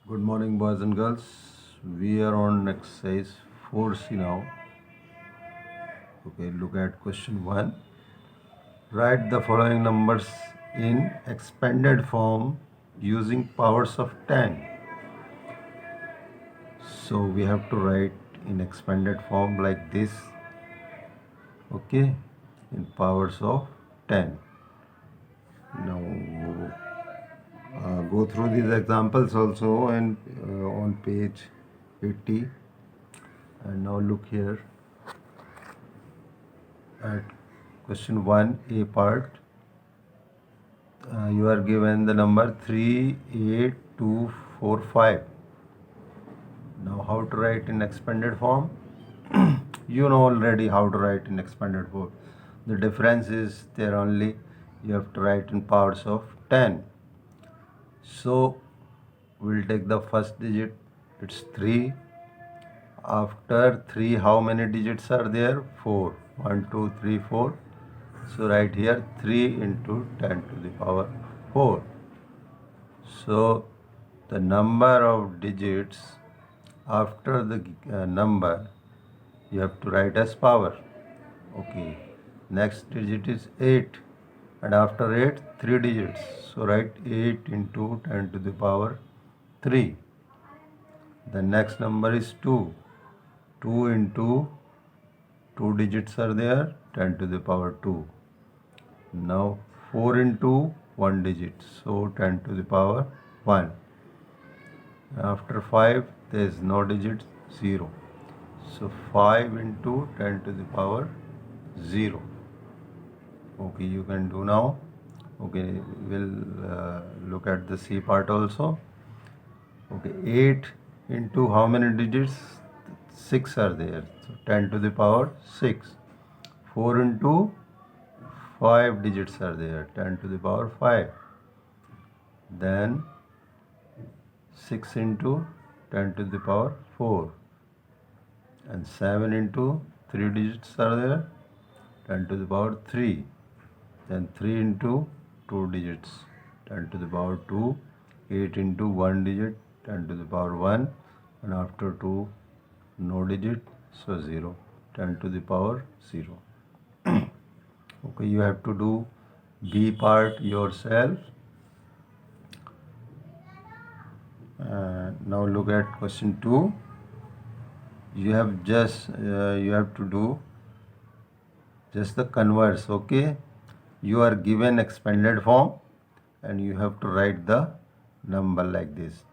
Good morning, boys and girls. We are on exercise 4C now. Okay, look at question 1. Write the following numbers in expanded form using powers of 10. So we have to write in expanded form like this. Okay, in powers of 10. Now go through these examples also and on page 80. And now look here at question 1, A part. You are given the number 38245. Now how to write in expanded form? You know already how to write in expanded form. The difference is there only you have to write in powers of 10. So we'll take the first digit, it's 3. After 3, how many digits are there? 4. 1, 2, 3, 4. So write here 3 into 10 to the power 4. So the number of digits after the number you have to write as power. Okay. Next digit is 8, and after 8 3 digits. So write 8 into 10 to the power 3. The next number is 2. 2 into 2 digits are there, 10 to the power 2. Now 4 into 1 digit, so 10 to the power 1. After 5 there is no digit, 0. So 5 into 10 to the power 0. Okay, you can do now. Okay, we'll look at the C part also. Okay, 8 into how many digits? 6 are there. So 10 to the power 6. 4 into 5 digits are there. 10 to the power 5. Then 6 into 10 to the power 4. And 7 into 3 digits are there. 10 to the power 3. Then 3 into 2 digits, 10 to the power 2. 8 into 1 digit, 10 to the power 1. And after 2, no digit, so 0. 10 to the power 0. Okay, you have to do B part yourself. Now look at question 2. You have to do just the converse. Okay, you are given expanded form and you have to write the number like this.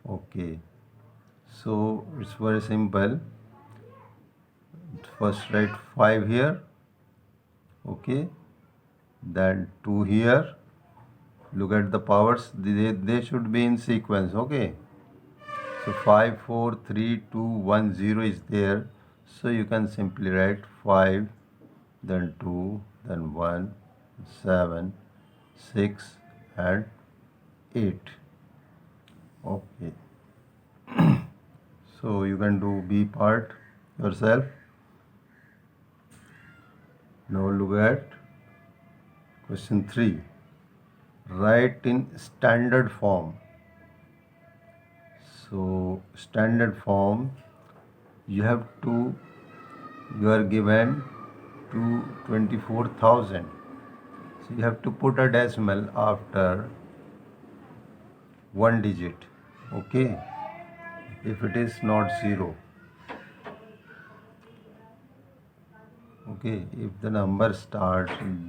Okay, so it's very simple. First write 5 here. Okay, then 2 here. Look at the powers, they should be in sequence. Okay, so 5 4 3 2 1 0 is there, so you can simply write 5, then 2, then 1, 7, 6 and 8. Okay, so you can do B part yourself. Now look at question 3. Write in standard form. So standard form, you are given to 24,000. So you have to put a decimal after one digit. Okay, if it is not 0. Okay, if the number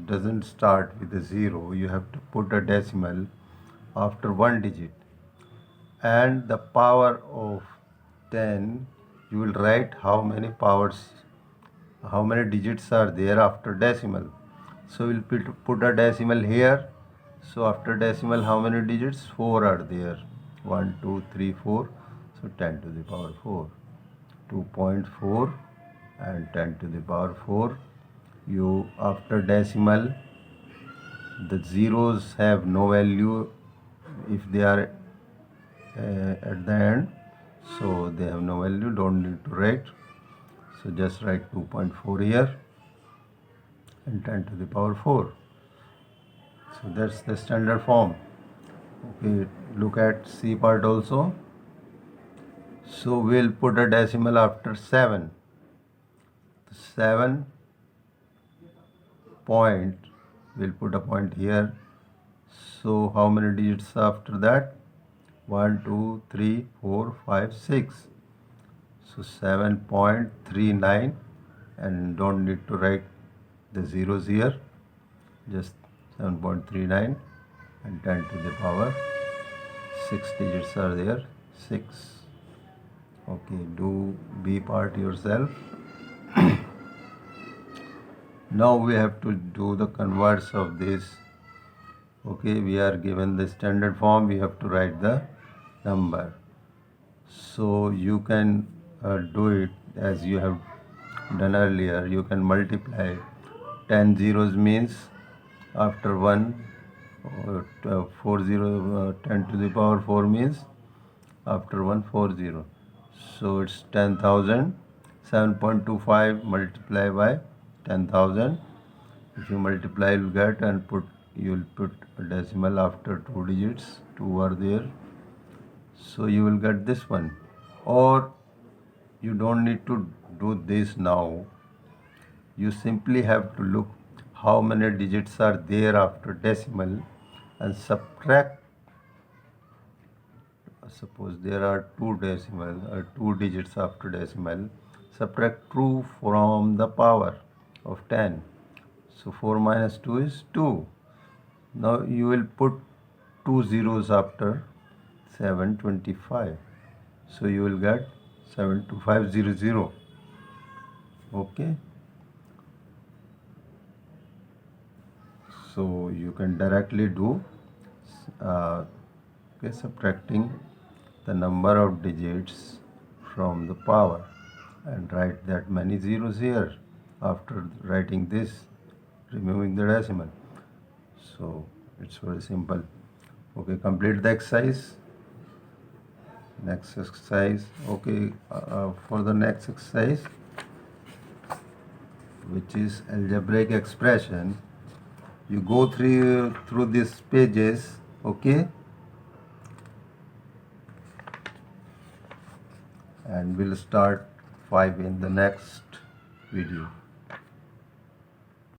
doesn't start with a 0, you have to put a decimal after one digit. And the power of 10, you will write how many digits are there after decimal. So we'll put a decimal here. So after decimal, how many digits? 4 are there. 1 2 3 4. So 10 to the power 4. 2.4 and 10 to the power 4. You after decimal, the zeros have no value if they are at the end, so they have no value, don't need to write. So just write 2.4 here and 10 to the power 4. So that's the standard form. Okay, look at C part also. So we'll put a decimal after 7. 7 point, we'll put a point here. So how many digits after that? 1, 2, 3, 4, 5, 6. So 7.39, and don't need to write the zeros here, just 7.39 and 10 to the power 6 digits are there, 6. Okay, do B part yourself. Now we have to do the converse of this. Okay, we are given the standard form, we have to write the number. So you can do it as you have done earlier. You can multiply 10 zeros means after 1, 10 to the power 4 means after 1, 40. So it's 10,000. 7.25 multiply by 10,000. If you multiply, you'll get, and you'll put a decimal after 2 digits. 2 are there. So you will get this one. Or you don't need to do this now. You simply have to look how many digits are there after decimal and subtract. Suppose there are 2 digits after decimal. Subtract 2 from the power of 10. So 4 minus 2 is 2. Now you will put 2 zeros after 725. So you will get 72500. Okay. So you can directly do subtracting the number of digits from the power and write that many zeros here after writing this, removing the decimal. So it's very simple. Okay, complete the exercise. Next exercise. Okay, for the next exercise, which is algebraic expression, you go through these pages. Okay, and we'll start 5 in the next video.